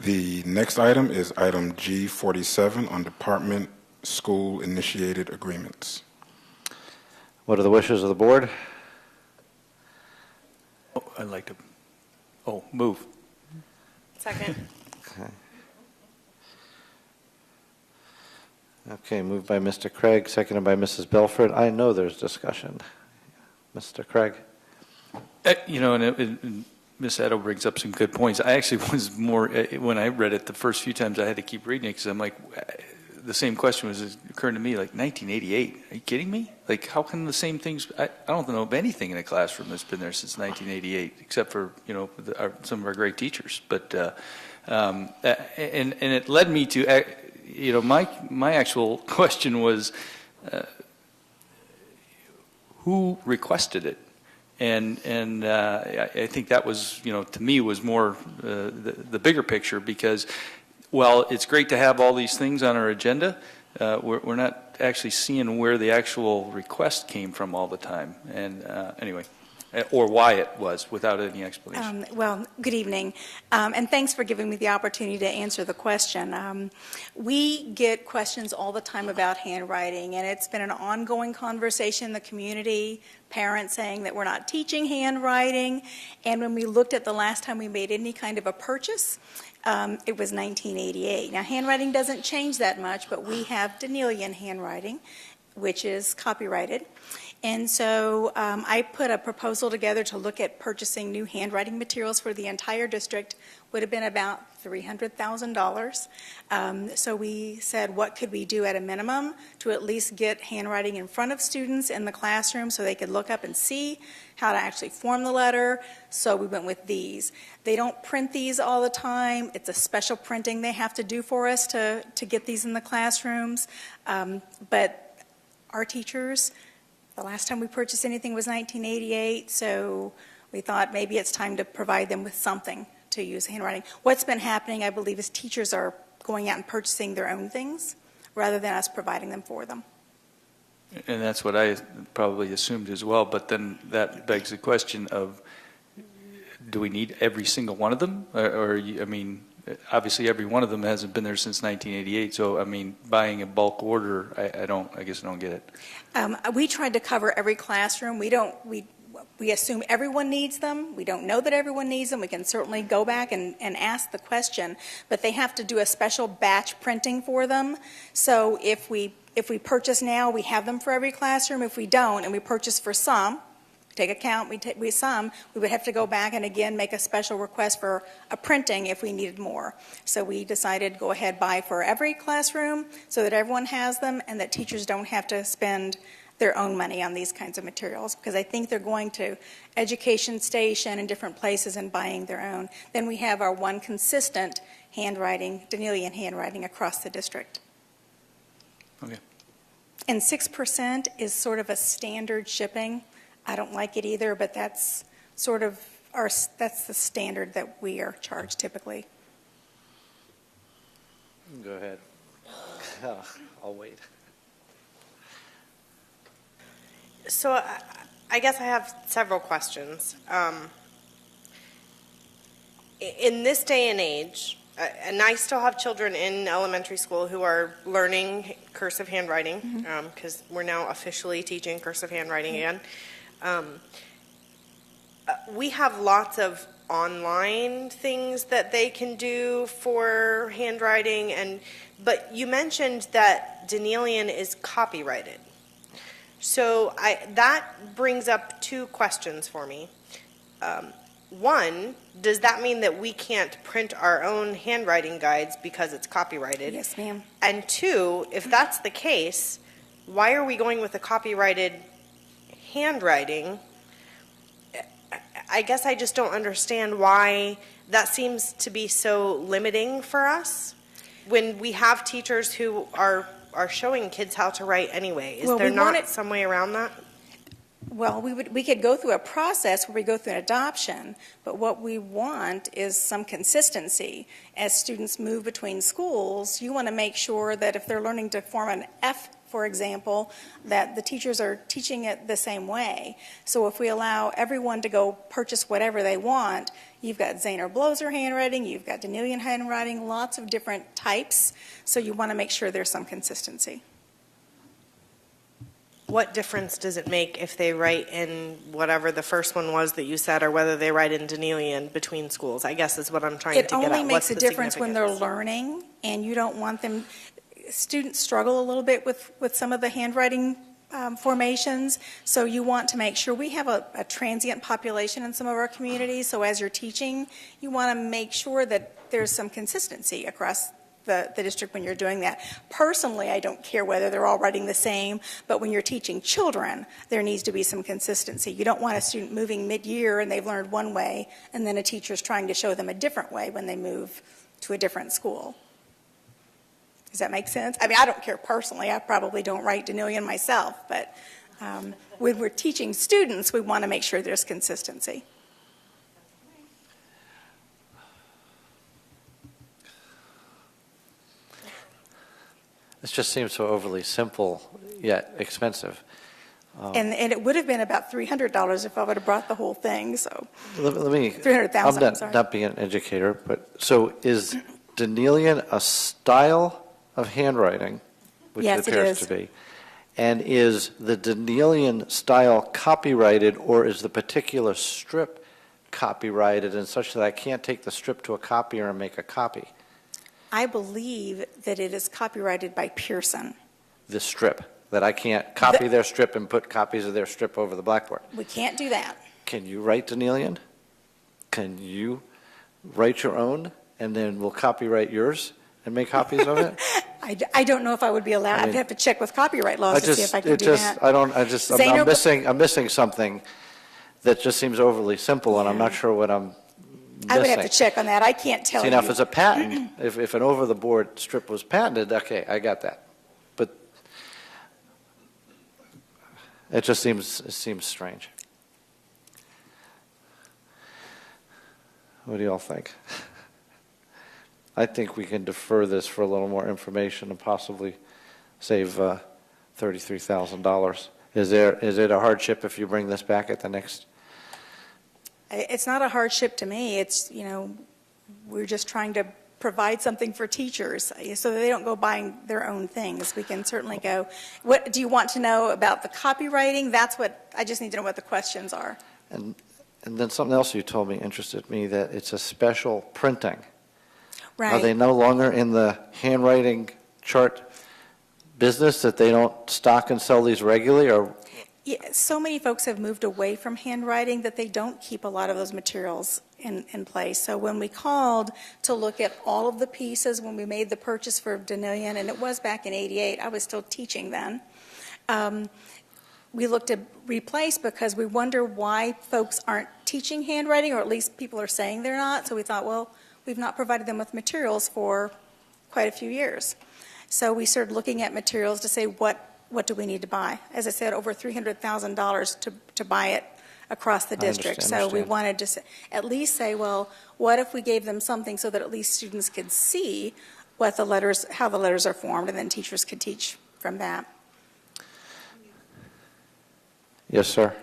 The next item is item G47 on department school initiated agreements. What are the wishes of the board? Oh, I'd like to, move. Second. Okay, moved by Mr. Craig, seconded by Mrs. Belford. I know there's discussion. Mr. Craig. And Ms. Addo brings up some good points. I actually was more, when I read it the first few times, I had to keep reading it because I'm like, the same question was occurring to me, like 1988. Are you kidding me? Like, how can the same things? I don't know of anything in a classroom that's been there since 1988, except for some of our great teachers. But and it led me to my actual question was who requested it, and I think that was to me was more the bigger picture because. Well, it's great to have all these things on our agenda. We're not actually seeing where the actual request came from all the time. And anyway, or why it was without any explanation. Well, good evening. And thanks for giving me the opportunity to answer the question. We get questions all the time about handwriting, and it's been an ongoing conversation in the community, parents saying that we're not teaching handwriting. And when we looked at the last time we made any kind of a purchase, it was 1988. Now, handwriting doesn't change that much, but we have Danielian handwriting, which is copyrighted. And so I put a proposal together to look at purchasing new handwriting materials for the entire district. Would have been about $300,000. So we said, what could we do at a minimum to at least get handwriting in front of students in the classroom so they could look up and see how to actually form the letter. So we went with these. They don't print these all the time. It's a special printing they have to do for us to get these in the classrooms. But our teachers, the last time we purchased anything was 1988, so we thought maybe it's time to provide them with something to use handwriting. What's been happening, I believe, is teachers are going out and purchasing their own things rather than us providing them for them. And that's what I probably assumed as well, but then that begs the question of, do we need every single one of them? Obviously every one of them hasn't been there since 1988, so buying a bulk order, I guess I don't get it. We tried to cover every classroom. We assume everyone needs them. We don't know that everyone needs them. We can certainly go back and ask the question, but they have to do a special batch printing for them. So if we purchase now, we have them for every classroom. If we don't, and we purchase for some, take a count, we would have to go back and again make a special request for a printing if we needed more. So we decided go ahead, buy for every classroom so that everyone has them and that teachers don't have to spend their own money on these kinds of materials, because I think they're going to Education Station and different places and buying their own. Then we have our one consistent handwriting, Danielian handwriting across the district. Okay. And 6% is sort of a standard shipping. I don't like it either, but that's sort of that's the standard that we are charged typically. Go ahead. I'll wait. So I guess I have several questions. In this day and age, and I still have children in elementary school who are learning cursive handwriting because we're now officially teaching cursive handwriting again. We have lots of online things that they can do for handwriting, but you mentioned that Danielian is copyrighted. So that brings up two questions for me. One, does that mean that we can't print our own handwriting guides because it's copyrighted? Yes, ma'am. And two, if that's the case, why are we going with a copyrighted handwriting? I guess I just don't understand why that seems to be so limiting for us when we have teachers who are showing kids how to write anyway. Is there not some way around that? Well, we could go through a process where we go through an adoption, but what we want is some consistency. As students move between schools, you want to make sure that if they're learning to form an F for example, that the teachers are teaching it the same way. So if we allow everyone to go purchase whatever they want, you've got Zaner Bloser handwriting, you've got Danielian handwriting, lots of different types. So you want to make sure there's some consistency. What difference does it make if they write in whatever the first one was that you said, or whether they write in Danielian between schools? I guess is what I'm trying to get at. It only makes What's a the difference when they're significance? learning, and you don't want them. Students struggle a little bit with some of the handwriting formations, so you want to make sure we have a transient population in some of our communities. So as you're teaching, you want to make sure that there's some consistency across the district when you're doing that. Personally, I don't care whether they're all writing the same, but when you're teaching children, there needs to be some consistency. You don't want a student moving mid-year and they've learned one way, and then a teacher's trying to show them a different way when they move to a different school. Does that make sense? I mean, I don't care personally. I probably don't write Danielian myself, but when we're teaching students, we want to make sure there's consistency. This just seems so overly simple yet expensive. And it would have been about $300 if I would have brought the whole thing. So Let me, 300,000. I'm sorry. not being an educator, but so is Danielian a style of handwriting, which Yes, it it appears is. to be? And is the Danielian style copyrighted, or is the particular strip copyrighted and such that I can't take the strip to a copier and make a copy? I believe that it is copyrighted by Pearson. The strip, that I can't copy their strip and put copies of their strip over the blackboard. We can't do that. Can you write Danielian? Can you write your own, and then we'll copyright yours and make copies of it? I don't know if I would be allowed. I mean, I'd have to check with copyright laws to see if I could do that. I'm missing something that just seems overly simple, and I'm not sure what I'm missing. I would have to check on that. I can't tell See, you. now, if it's a patent, if an over-the-board strip was patented, okay, I got that. But it just seems strange. What do you all think? I think we can defer this for a little more information and possibly save $33,000. Is it a hardship if you bring this back at the next? It's not a hardship to me. It's, we're just trying to provide something for teachers so that they don't go buying their own things. We can certainly go. What do you want to know about the copywriting? That's what I just need to know what the questions are. And then something else you told me interested me, that it's a special printing. Right. Are they no longer in the handwriting chart business, that they don't stock and sell these regularly, or? Yeah, so many folks have moved away from handwriting that they don't keep a lot of those materials in place. So when we called to look at all of the pieces, when we made the purchase for Danielian, and it was back in '88, I was still teaching then, we looked at replace because we wonder why folks aren't teaching handwriting, or at least people are saying they're not. So we thought, well, we've not provided them with materials for quite a few years. So we started looking at materials to say what do we need to buy. As I said, over $300,000 to buy it across the district. So we wanted to at least say, well, what if we gave them something so that at least students could see what the letters, how the letters are formed, and then teachers could teach from that. Yes, sir.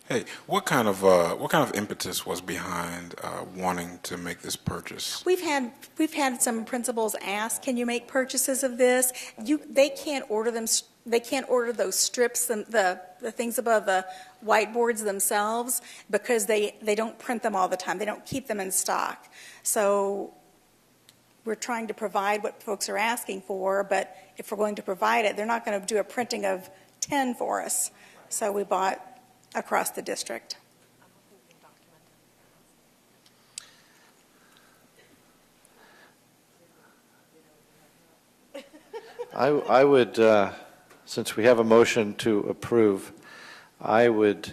Hey, what kind of impetus was behind wanting to make this purchase? We've had some principals ask, "Can you make purchases of this?" They can't order them. They can't order those strips, the things above the whiteboards themselves, because they don't print them all the time. They don't keep them in stock. So we're trying to provide what folks are asking for, but if we're going to provide it, they're not going to do a printing of 10 for us. So we bought across the district. I would, since we have a motion to approve, I would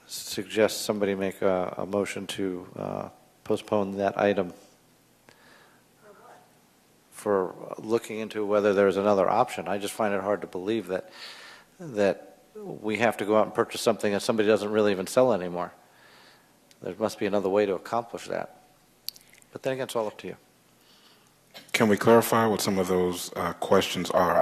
suggest somebody make a motion to postpone that item for looking into whether there's another option. I just find it hard to believe that we have to go out and purchase something that somebody doesn't really even sell anymore. There must be another way to accomplish that. But then again, it's all up to you. Can we clarify what some of those questions are?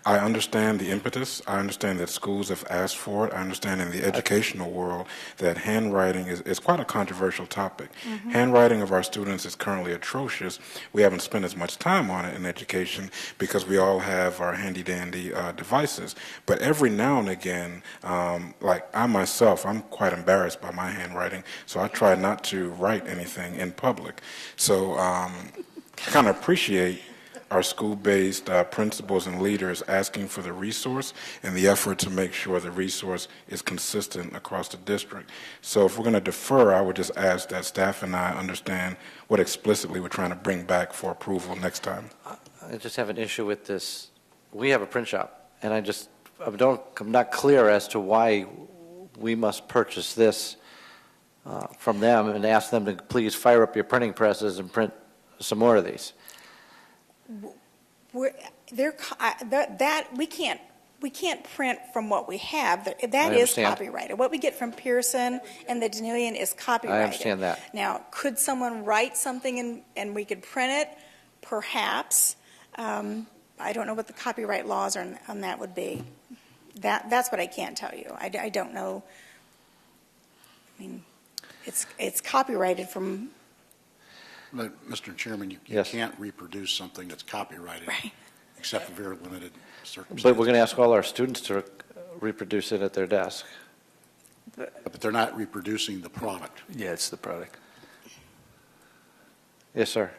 I understand the impetus. I understand that schools have asked for it. I understand in the educational world that handwriting is quite a controversial topic. Handwriting of our students is currently atrocious. We haven't spent as much time on it in education because we all have our handy-dandy devices. But every now and again, like I myself, I'm quite embarrassed by my handwriting, so I try not to write anything in public. So I kind of appreciate our school-based principals and leaders asking for the resource and the effort to make sure the resource is consistent across the district. So if we're going to defer, I would just ask that staff and I understand what explicitly we're trying to bring back for approval next time. I just have an issue with this. We have a print shop, and I'm not clear as to why we must purchase this from them and ask them to please fire up your printing presses and print some more of these. We can't print from what we have. That is understand. copyrighted. What we get from Pearson and the Denillion is copyrighted. I understand that. Now, could someone write something and we could print it? Perhaps. I don't know what the copyright laws on that would be. That's what I can't tell you. I don't know. I mean, it's copyrighted from. But, Mr. Chairman, you Yes. can't reproduce something that's copyrighted, Right. except for very limited circumstances. But we're going to ask all our students to reproduce it at their desk. But they're not reproducing the product. Yeah, it's the product. Yes, sir.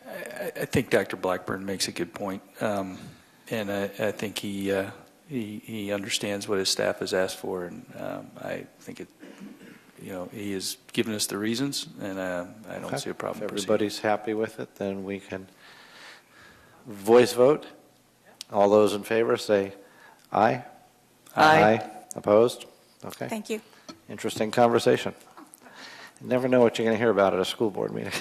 I think Dr. Blackburn makes a good point, and I think he understands what his staff has asked for, and I think he has given us the reasons, and I don't see a problem. If everybody's happy with it, then we can voice vote. All those in favor say aye. Aye. Opposed? Okay. Thank you. Interesting conversation. You never know what you're going to hear about at a school board meeting.